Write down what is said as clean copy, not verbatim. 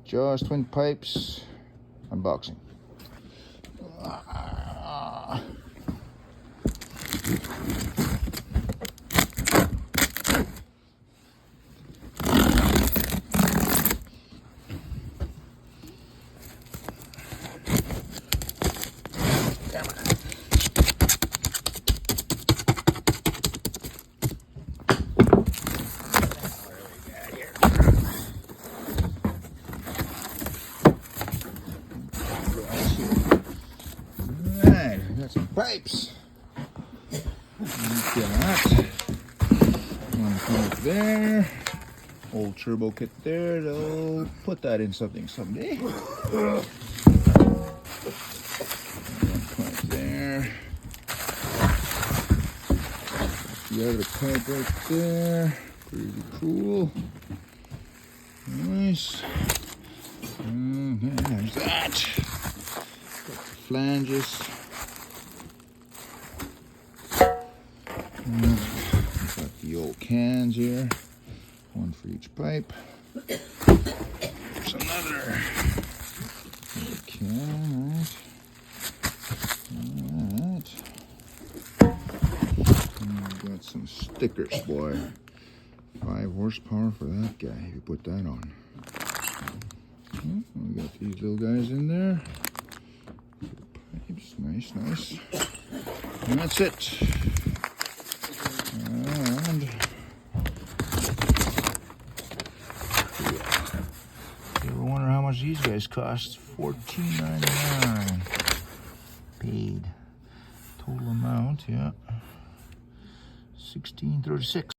Jaws Twin Pipes unboxing. Alright, we got some pipes. Got one pipe there. Old turbo kit there. They'll put that in something someday. One pipe there. The other pipe right there. Pretty cool. Nice. There's that. Flanges. Got the old cans here. One for each pipe. There's another can, right? Alright. And we've got some stickers, boy. 5 horsepower for that guy, if you put that on. We got these little guys in there. Pipes, nice, nice. And that's it. And you ever wonder how much these guys cost? $14.99. Paid. Total amount, yeah. $16.36.